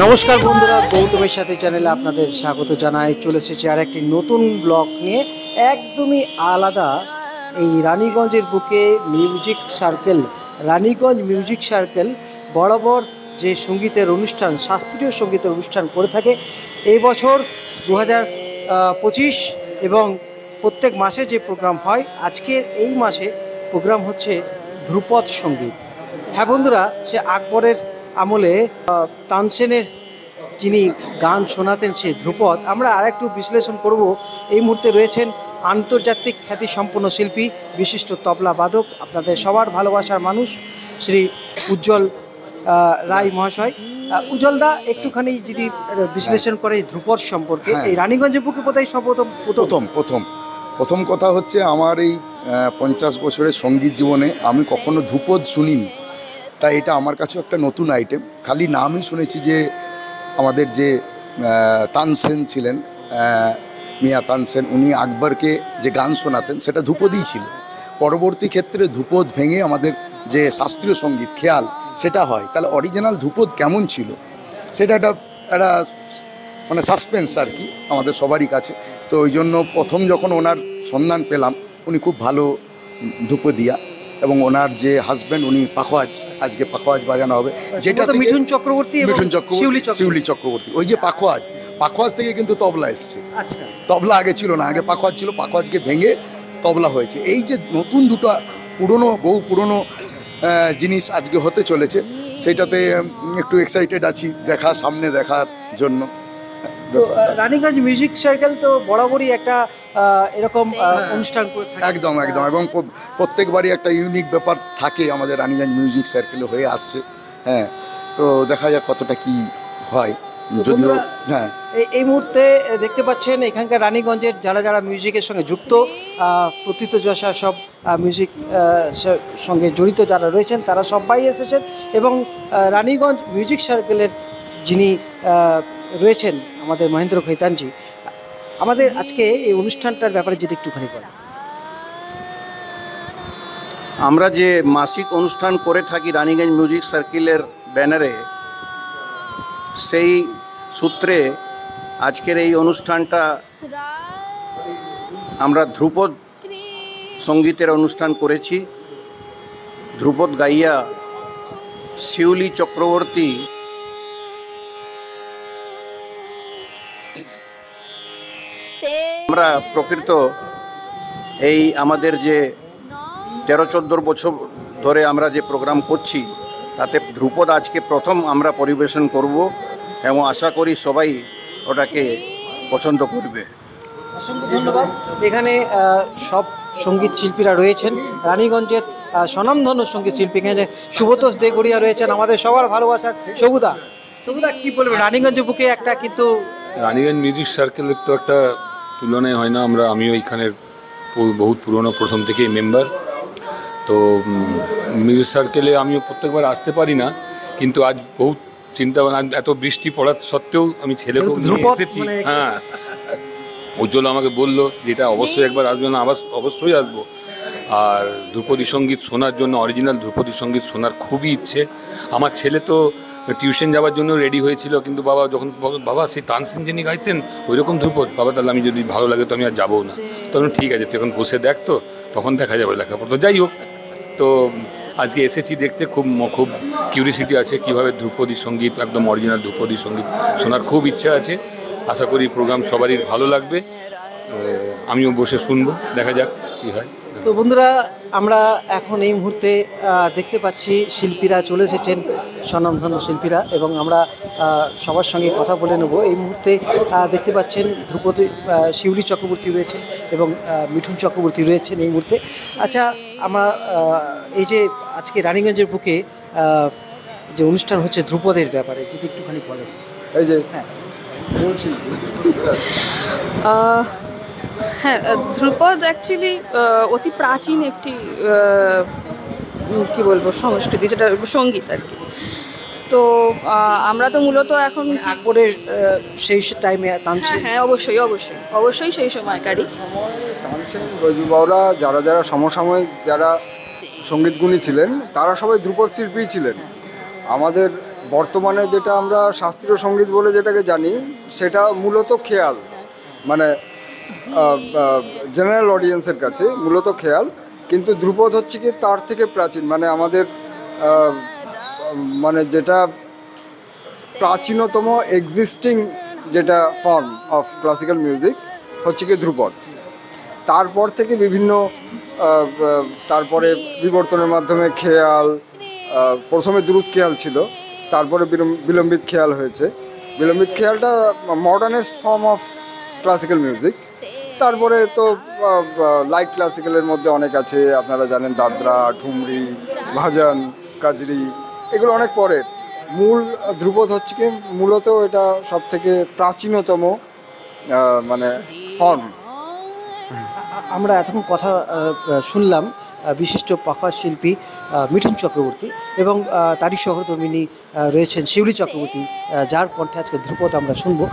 নমস্কার বন্ধুরা, গৌতমের সাথে চ্যানেলে আপনাদের স্বাগত জানাই। চলে এসেছি আর একটি নতুন ব্লগ নিয়ে, একদমই আলাদা। এই রানীগঞ্জের বুকে music circle, Raniganj music circle বরাবর যে সঙ্গীতের অনুষ্ঠান, শাস্ত্রীয় সঙ্গীতের অনুষ্ঠান করে থাকে। এই বছর 2025 এবং প্রত্যেক মাসে যে প্রোগ্রাম হয়, আজকের এই মাসে প্রোগ্রাম হচ্ছে ধ্রুপদ সঙ্গীত। হ্যাঁ বন্ধুরা, সে আকবরের আমলে তানসেনের যিনি গান শোনাতেন সে ধ্রুপদ, আমরা আর একটু বিশ্লেষণ করব। এই মুহূর্তে রয়েছেন আন্তর্জাতিক খ্যাতিসম্পন্ন শিল্পী, বিশিষ্ট তবলা বাদক, আপনাদের সবার ভালোবাসার মানুষ, শ্রী উজ্জ্বল রায় মহাশয়। উজ্জ্বলদা, একটুখানি যদি বিশ্লেষণ করে ধ্রুপদ সম্পর্কে। এই রানীগঞ্জের বুকে কোথায় প্রথম কথা হচ্ছে, আমার এই 50 বছরের সঙ্গীত জীবনে আমি কখনো ধ্রুপদ শুনিনি, তাই এটা আমার কাছে একটা নতুন আইটেম। খালি নামই শুনেছি যে আমাদের যে তানসেন ছিলেন, মিয়া তানসেন, উনি আকবরকে যে গান শোনাতেন সেটা ধ্রুপদই ছিল। পরবর্তী ক্ষেত্রে ধ্রুপদ ভেঙে আমাদের যে শাস্ত্রীয় সঙ্গীত খেয়াল সেটা হয়। তাহলে অরিজিনাল ধ্রুপদ কেমন ছিল সেটা একটা মানে সাসপেন্স আর কি আমাদের সবারই কাছে। তো ওই জন্য প্রথম যখন ওনার সন্ধান পেলাম, উনি খুব ভালো ধ্রুপদিয়া, এবং ওনার যে হাজব্যান্ড উনি পাখোয়াজ, আজকে পাখোয়াজ বাজানো হবে, যেটা মিঠুন চক্রবর্তী, শিউলি চক্রবর্তী। ওই যে পাখোয়াজ থেকে কিন্তু তবলা এসছে। আচ্ছা, তবলা আগে ছিল না, আগে পাখোয়াজ ছিল, পাখোয়াজকে ভেঙে তবলা হয়েছে। এই যে নতুন দুটো বহু পুরনো জিনিস আজকে হতে চলেছে, সেটাতে একটু এক্সাইটেড আছি সামনে দেখার জন্য। তো রানীগঞ্জ মিউজিক সার্কেল তো বরাবরই একটা এরকম অনুষ্ঠান করে থাকে। একদম এবং প্রত্যেকবারই একটা ইউনিক ব্যাপার থাকে আমাদের রানীগঞ্জ মিউজিক সার্কেলে হয়ে আসছে। হ্যাঁ, তো দেখা যাক কতটা কি হয়। যদিও এই মুহূর্তে দেখতে পাচ্ছেন এখানকার রানীগঞ্জের যারা মিউজিকের সঙ্গে যুক্ত, প্রথিতযশা সব মিউজিক সঙ্গে জড়িত যারা রয়েছেন, তারা সবাই এসেছেন। এবং রানীগঞ্জ মিউজিক সার্কেলের যিনি রয়েছেন আমাদের মহেন্দ্র খৈতানজি, আমাদের আজকে এই অনুষ্ঠানটার ব্যাপারে যদি একটুখানি বলেন। আমরা যে মাসিক অনুষ্ঠান করে থাকি রানীগঞ্জ মিউজিক সার্কেলের ব্যানারে, সেই সূত্রে আজকের এই অনুষ্ঠানটা আমরা ধ্রুপদ সঙ্গীতের অনুষ্ঠান করেছি। ধ্রুপদ গাইয়া শিউলি চক্রবর্তী আমরা প্রকৃত এই আমাদের যে 13-14 বছর ধরে আমরা যে প্রোগ্রাম করছি, তাতে ধ্রুপদ আজকে প্রথম আমরা পরিবেশন করব, এবং আশা করি সবাই ওটাকে পছন্দ করবে। অসংখ্য ধন্যবাদ। এখানে সব সঙ্গীত শিল্পীরা রয়েছেন, রানীগঞ্জের স্বনামধন্য সঙ্গীত শিল্পী। এখানে শুভতোষ দে গড়িয়া রয়েছেন, আমাদের সবার ভালোবাসার সবুদা। কি বলবেন রানীগঞ্জের বুকে একটা, কিন্তু রানীগঞ্জ মিউজিক সার্কেলের তো একটা তুলনায় হয় না। আমিও এখানের বহুত পুরনো, প্রথম থেকেই মেম্বার। তো মিউজিক সার্কেলে আমিও প্রত্যেকবার আসতে পারি না, কিন্তু আজ বহুত চিন্তা ভাবনা, এত বৃষ্টি পড়ার সত্ত্বেও আমি ছেলেকেও নিয়ে এসেছি। হ্যাঁ, উজ্জ্বল আমাকে বললো যেটা অবশ্যই একবার আসবে না, অবশ্যই আসবো। আর ধ্রুপদী সঙ্গীত শোনার জন্য, অরিজিনাল ধ্রুপদী সঙ্গীত শোনার খুবই ইচ্ছে। আমার ছেলে তো টিউশন যাওয়ার জন্য রেডি হয়েছিল, কিন্তু বাবা সেই তানসেন যিনি গাইতেন ওই রকম ধ্রুপদ, বাবা তাহলে আমি যদি ভালো লাগে তো আমি আর যাবো না। তখন ঠিক আছে, তুই এখন বসে দেখ, তো তখন দেখা যাবে লেখাপড়া। তো যাই হোক, তো আজকে এসেছি দেখতে, খুব কিউরিয়াসিটি আছে কীভাবে ধ্রুপদী সঙ্গীত, একদম অরিজিনাল ধ্রুপদী সঙ্গীত শোনার খুব ইচ্ছা আছে। আশা করি প্রোগ্রাম সবারই ভালো লাগবে, আমিও বসে শুনবো, দেখা যাক কী হয়। তো বন্ধুরা, আমরা এখন এই মুহূর্তে দেখতে পাচ্ছি শিল্পীরা চলে এসেছেন, স্বনামধন্য শিল্পীরা, এবং আমরা সবার সঙ্গে কথা বলে নেব। এই মুহূর্তে দেখতে পাচ্ছেন ধ্রুপদী শিউলি চক্রবর্তী রয়েছেন এবং মিঠুন চক্রবর্তী রয়েছেন এই মুহূর্তে। আচ্ছা, আমরা এই যে আজকে রানীগঞ্জের বুকে যে অনুষ্ঠান হচ্ছে ধ্রুপদের ব্যাপারে যদি একটুখানি বলেন। এই যে হ্যাঁ, ধ্রুপদ অ্যাকচুয়ালি অতি প্রাচীন একটি কী বলবো সংস্কৃতি, যেটা সঙ্গীত আর কি। তো আমরা তো মূলত এখন আকবরের সেই টাইমে তানসেন, হ্যাঁ অবশ্যই সেই সময়কারী তানসেন, রজুবাউরা, যারা সমসাময়িক যারা সঙ্গীতগুণী ছিলেন, তারা সবাই ধ্রুপদ শিল্পী ছিলেন। আমাদের বর্তমানে যেটা আমরা শাস্ত্রীয় সঙ্গীত বলে যেটাকে জানি সেটা মূলত খেয়াল, মানে জেনারেল অডিয়েন্সের কাছে মূলত খেয়াল, কিন্তু ধ্রুপদ হচ্ছে কি তার থেকে প্রাচীন, মানে আমাদের মানে যেটা প্রাচীনতম এক্সিস্টিং যেটা ফর্ম অফ ক্লাসিক্যাল মিউজিক হচ্ছে কি ধ্রুপদ। তারপর থেকে বিভিন্ন তারপরে বিবর্তনের মাধ্যমে খেয়াল, প্রথমে দ্রুত খেয়াল ছিল, তারপরে বিলম্বিত খেয়াল হয়েছে। বিলম্বিত খেয়ালটা মডার্নেস্ট ফর্ম অফ ক্লাসিক্যাল মিউজিক। তারপরে তো লাইট ক্লাসিক্যালের মধ্যে অনেক আছে, আপনারা জানেন দাদরা, ঠুমরি, ভাজন, কাজরি, এগুলো অনেক পরের। মূল ধ্রুপদ হচ্ছে কি মূলত এটা সব থেকে প্রাচীনতম মানে ফর্ম। আমরা এতক্ষণ কথা শুনলাম বিশিষ্ট পাখা শিল্পী মিঠুন চক্রবর্তী এবং তারই সহধর্মিণী রয়েছেন শিউলি চক্রবর্তী, যার কণ্ঠে আজকে ধ্রুপদ আমরা শুনবো।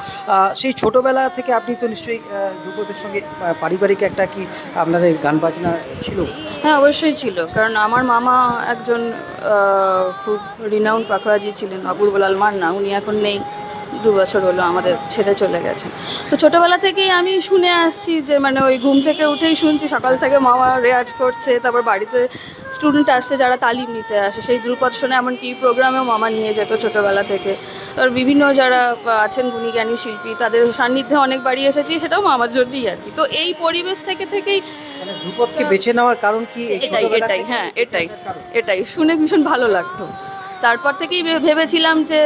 সেই ছোটোবেলা থেকে আপনি তো নিশ্চয়ই ধ্রুপদের সঙ্গে পারিবারিক একটা কি আপনাদের গান বাজনা ছিল? হ্যাঁ, অবশ্যই ছিল, কারণ আমার মামা একজন খুব রিনাউন্ড পাখোয়াজি ছিলেন, অপূর্বলাল মান্না। উনি এখন নেই, 2 বছর হলো আমাদের ছেড়ে চলে গেছেন। তো ছোটোবেলা থেকেই আমি শুনে আসছি যে মানে ওই ঘুম থেকে উঠেই শুনছি সকাল থেকে মামা রেয়াজ করছে, তারপর বাড়িতে স্টুডেন্ট আসছে যারা তালিম নিতে আসে, সেই ধ্রুপদ শুনে এমনকি প্রোগ্রামেও মামা নিয়ে যেত ছোটোবেলা থেকে। আর বিভিন্ন যারা আছেন গুণী জ্ঞানী শিল্পী তাদের সান্নিধ্যে অনেক বাড়ি এসেছি, সেটাও মামার জন্যই আর কি। তো এই পরিবেশ থেকেই মানে ধ্রুপদকে বেছে নেওয়ার কারণ কি? এটাই শুনে ভীষণ ভালো লাগতো। তারপর থেকেই ভেবেছিলাম যে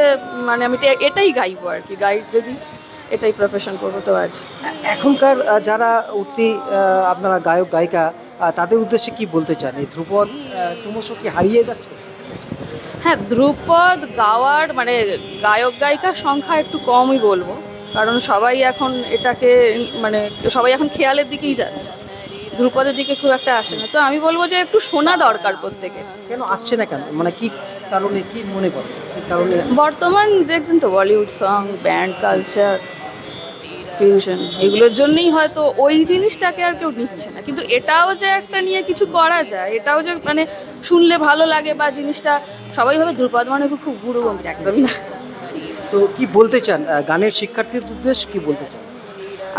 মানে আমি এটাই গাইবো আর কি, যদি এটাই প্রফেশন করবো তো আজ। এখনকার যারা উঠতি আপনারা গায়ক গায়িকা, তাদের উদ্দেশ্যে কি বলতে চান? এই ধ্রুপদ ক্রমশ কি হারিয়ে যাচ্ছে? হ্যাঁ, ধ্রুপদ গাওয়ার মানে গায়ক গায়িকার সংখ্যা একটু কমই বলবো, কারণ সবাই এখন এটাকে মানে সবাই এখন খেয়ালের দিকেই যাচ্ছে, ধ্রুপদের দিকে খুব একটা আসে না। তো আমি বলবো যে একটু শোনা দরকার প্রত্যেকের। কেন আসছে না কেন, মানে কি কারণে, কি মনে করেন কি কারণে? বর্তমান দেখছেন তো Bollywood song, band culture, fusion, এগুলোর জন্যই হয়তো ওই জিনিসটাকে আর কেউ নিচ্ছে না। কিন্তু এটাও যে একটা নিয়ে কিছু করা যায়, এটাও যে মানে শুনলে ভালো লাগে বা জিনিসটা সবাই ভাবে ধ্রুপদ মানে খুব গুরু গম্ভীর, একদমই না। তো কি বলতে চান গানের শিক্ষার্থীদের উদ্দেশ্যে, কি বলতে চান?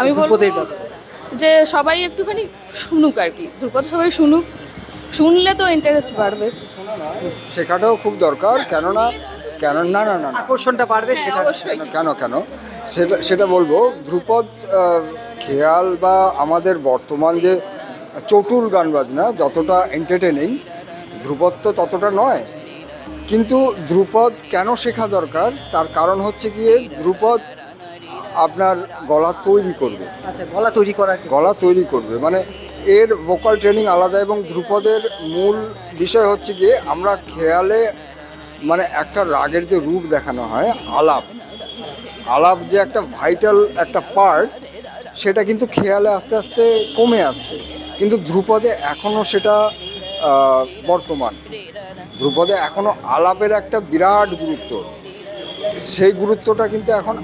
আমি বলবো যে সবাই একটুখানি শুনুক আর কি, ধ্রুপদ সবাই শুনুক, শুনলে তো ইন্টারেস্ট বাড়বে, শেখাটাও খুব দরকার। কেননা না না না আকর্ষণটা বাড়বে সেটা অবশ্যই। কেন সেটা বলবো। ধ্রুপদ খেয়াল বা আমাদের বর্তমান যে চটুল গান বাজনা যতটা এন্টারটেনিং, ধ্রুপদ তো ততটা নয়। কিন্তু ধ্রুপদ কেন শেখা দরকার, তার কারণ হচ্ছে গিয়ে ধ্রুপদ আপনার গলা তৈরি করবে। আচ্ছা, গলা তৈরি করবে মানে এর ভোকাল ট্রেনিং আলাদা। এবং ধ্রুপদের মূল বিষয় হচ্ছে গিয়ে আমরা খেয়ালে মানে একটা রাগের যে রূপ দেখানো হয়, আলাপ যে একটা ভাইটাল একটা পার্ট, সেটা কিন্তু খেয়ালে আস্তে আস্তে কমে আসছে। কিন্তু ধ্রুপদে এখনও সেটা বর্তমান। ধ্রুপদে এখনও আলাপের একটা বিরাট গুরুত্ব, সেই গুরুত্বটা কিন্তু এখন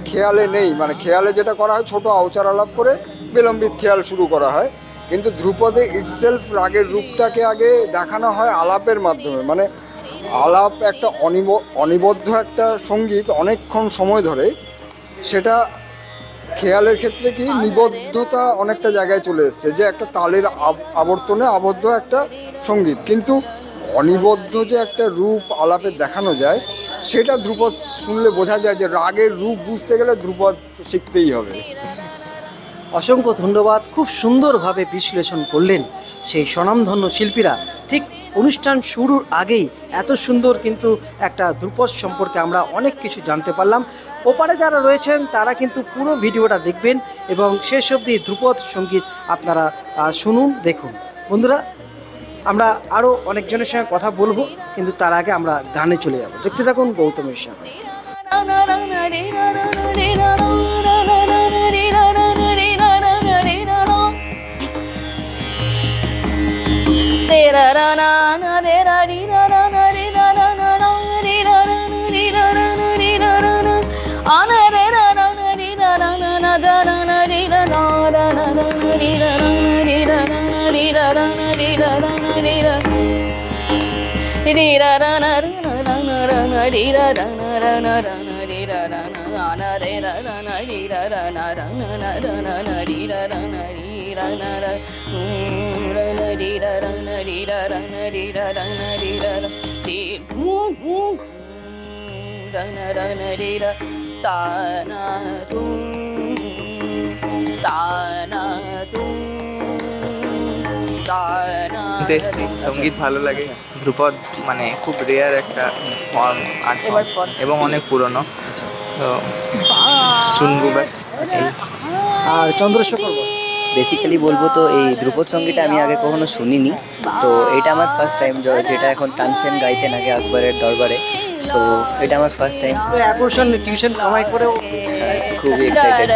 খেয়ালে নেই। মানে খেয়ালে যেটা করা হয় ছোট আউচার আলাপ করে বিলম্বিত খেয়াল শুরু করা হয়, কিন্তু ধ্রুপদে ইটসেলফ রাগের রূপটাকে আগে দেখানো হয় আলাপের মাধ্যমে। মানে আলাপ একটা অনিবদ্ধ একটা সঙ্গীত অনেকক্ষণ সময় ধরে, সেটা খেয়ালের ক্ষেত্রে কি নিবদ্ধতা অনেকটা জায়গায় চলে এসছে, যে একটা তালের আবর্তনে আবদ্ধ একটা সঙ্গীত। কিন্তু অনিবদ্ধ যে একটা রূপ আলাপে দেখানো যায়, সেটা ধ্রুপদ শুনলে বোঝা যায় যে রাগের রূপ বুঝতে গেলে ধ্রুপদ শিখতেই হবে। অসংখ্য ধন্যবাদ, খুব সুন্দরভাবে বিশ্লেষণ করলেন সেই স্বনামধন্য শিল্পীরা। ঠিক অনুষ্ঠান শুরুর আগেই এত সুন্দর কিন্তু একটা ধ্রুপদ সম্পর্কে আমরা অনেক কিছু জানতে পারলাম। ওপারে যারা রয়েছেন তারা কিন্তু পুরো ভিডিওটা দেখবেন এবং শেষ অবধি ধ্রুপদ সঙ্গীত আপনারা শুনুন, দেখুন। বন্ধুরা, আমরা আরও অনেকজনের সঙ্গে কথা বলবো, কিন্তু তার আগে আমরা গানে চলে যাব। দেখতে থাকুন গৌতমের সাথে। দেখছি সঙ্গীত ভালো লাগে। ধ্রুপদ মানে খুব রেয়ার একটা ফর্ম আর্ট এবং অনেক পুরনো, তো শুনবো ব্যাস। আর চন্দ্রশেখর বল। বেসিক্যালি বলবো তো এই ধ্রুপদ সঙ্গীতটা আমি আগে কখনো শুনিনি, তো এটা আমার ফার্স্ট টাইম, যেটা এখন তানসেন গাইতেন আগে আকবরের দরবারে, সো এটা আমার ফার্স্ট টাইম। এখন টিউশন কামাই করেও খুবই এক্সাইটেড।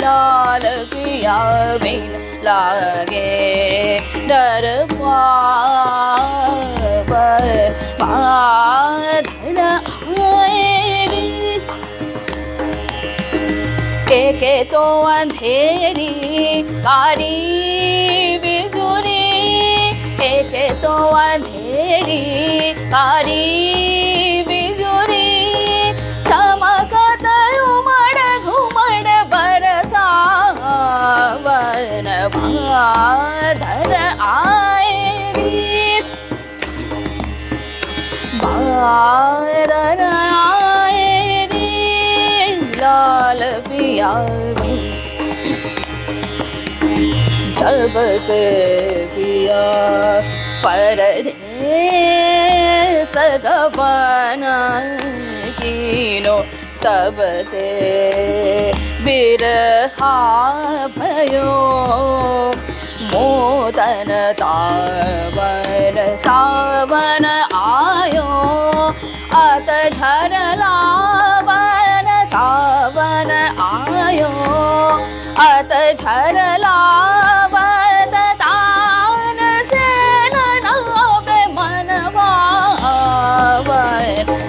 लाल पिया बिन लागे दरबार बाधर आए के तो अंधेरी कारी बिजुरी, के तो अंधेरी कारी बिजुरी, चमकत उमड़ घुमड़ बरसावन बाधर आए बादर आए लाल पिया जब के पिया परदेस गबना कीनो तब ते बिरहा भयो मोदन तावन सावन आयो अत झरलावन सावन आयो अत झरलावन तान से ननावे मनवावन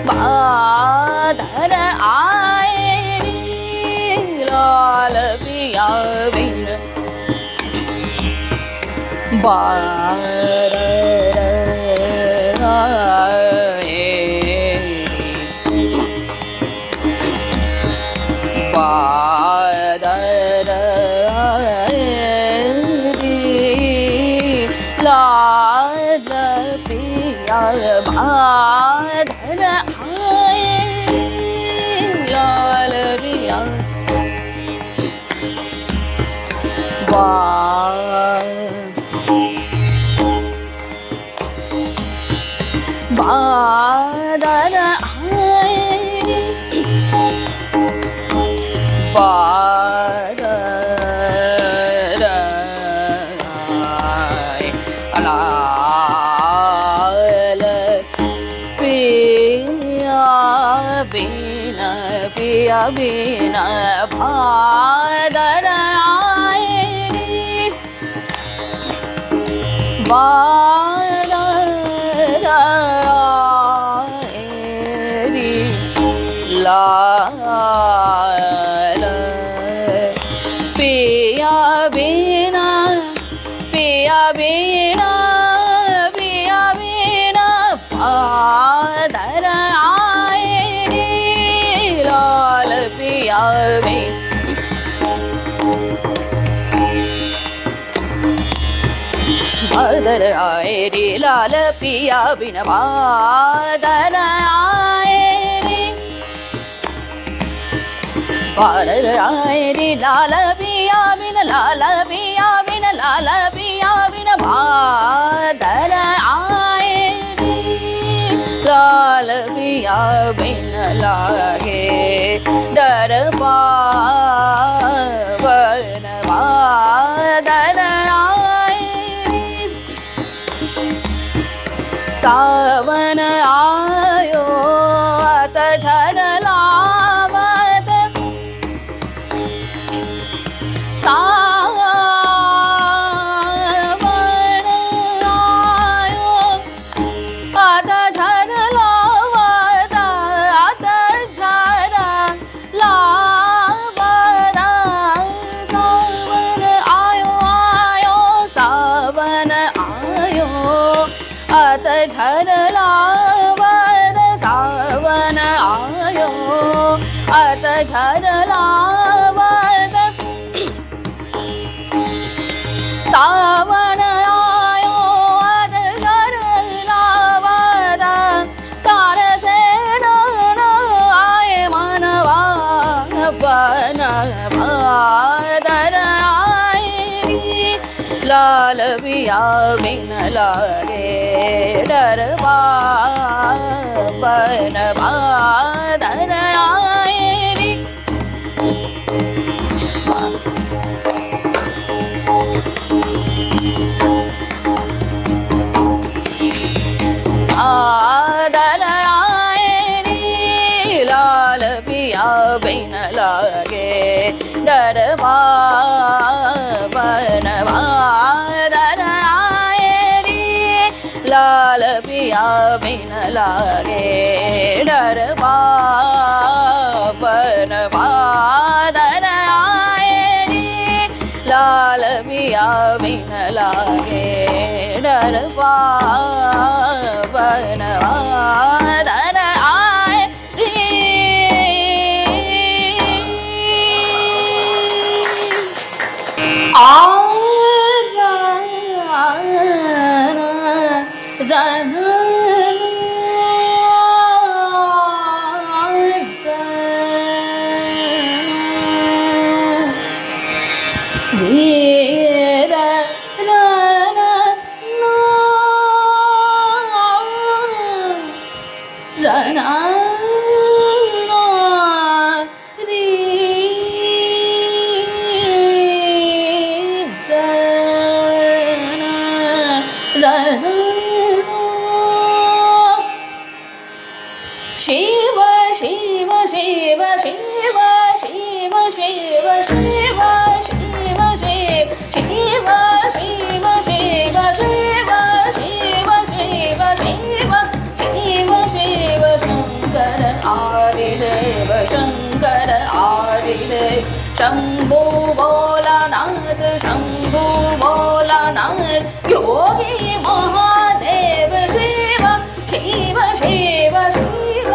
बादर आए लाल पिया बिन बादर आए बादर आए लाल पिया बादर आए लाल पिया बादर आए बादर आए लाल पिया बिना पिया बिना बादर आए बादर आए लाल पिया बिना पिया बिना पिया बिना बादर आए लाल पिया बिना बादर आए रे लाल पिया बिन बादर आए रे बादर आए रे लाल पिया बिन लाल पिया बिन लाल पिया बिन बादर आए रे लाल पिया बिन लागे डर पावन बादर सावन आयो अत झरलावत सावन आयो अत झरलावत अत झरलावत सावन आयो आयो झरलावत सावन आयो अध झरलावत तार से न आए मनवा बन भादर आए लाल बिया बिन लागे डरवा बन भादर आए री भादर आए री लाल बिया बिन लागे डरवा बन भादर आए री लाल पिया बिन लागे डरवा बन भादर आए री लाल पिया बिन लागे डरवा बन भादर आए री शिव शिव शिव शिव शिव शिव शिव शिव शिव शिव शिव शिव शिव शिव शिव शिव शिव शिव शंकर आदिदेव शंकर आदिदेव शंभो भोलानाथ शंभो भोलानाथ योगी महादेव शिव शिव शिव शिव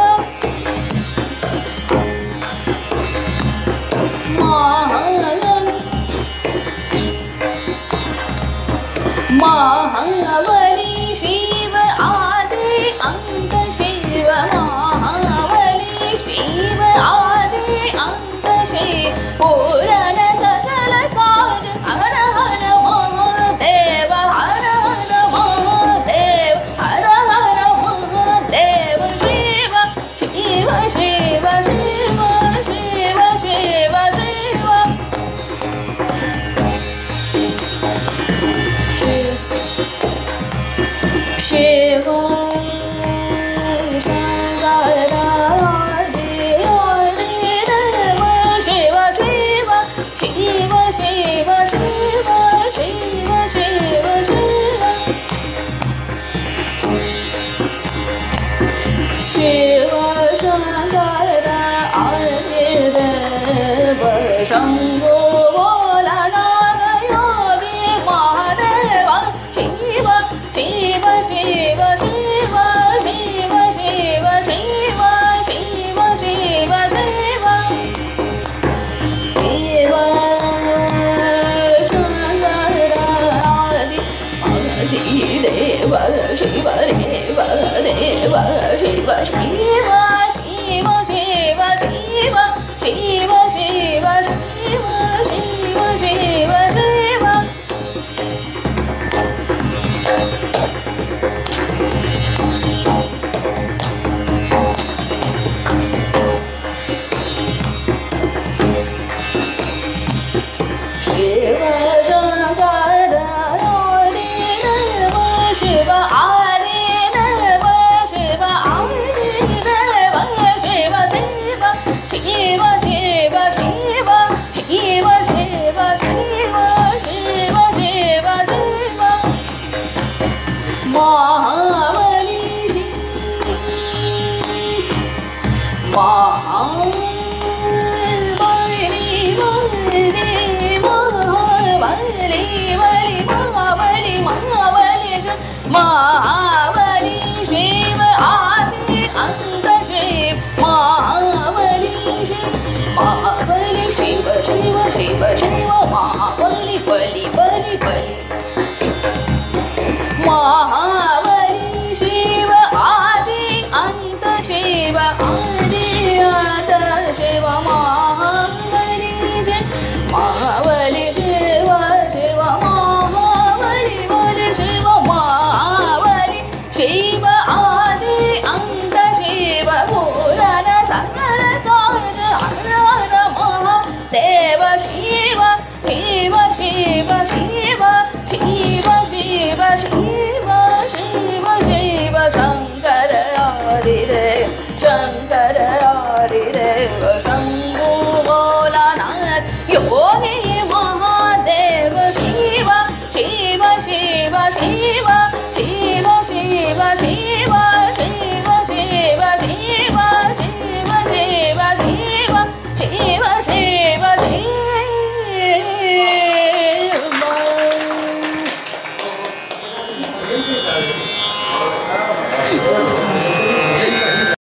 महाबली शिव आदि अंत शिव महाबली शिव आदि अंत शिव पूरण सकल काज हर हर महादेव हर हर महादेव हर हर महादेव शिव शिव शिव शिव शिव शिव शिव शंकर आदिदेव शिव शिव शिव शिव शिव शिव शिव शिव शंकर आदिदेव शंभो भोलानाथ योगी महादेव शिव शिव शिव शिव शिव शिव शिव शिव शिव शिव शिव शंकर आदि देव शिव देव देव शिव शिव शिव शिव शिव शिव शिव शिव शिव शिव शिव शिव शंकर आदिदेव शिव आदिदेव शिव आदिदेव शिव देव शिव शिव शिव शिव शिव शिव शिव शिव शिव महाबली महाबली शिव आदि अंत शिव महाबली शिव बलि बलि बलि महाबली शिव आदि अंत शिव आदि अंत शिव महाबली जय महाबली शिव शिव महाबली बलि शिव महाबली शिव आदि अंत शिव पुराण सकल काज हर हर महादेव शिव शिव शिव शिव शिव शिव शिव शिव शिव शंकर हरि रे शंकर हरि रे शंकर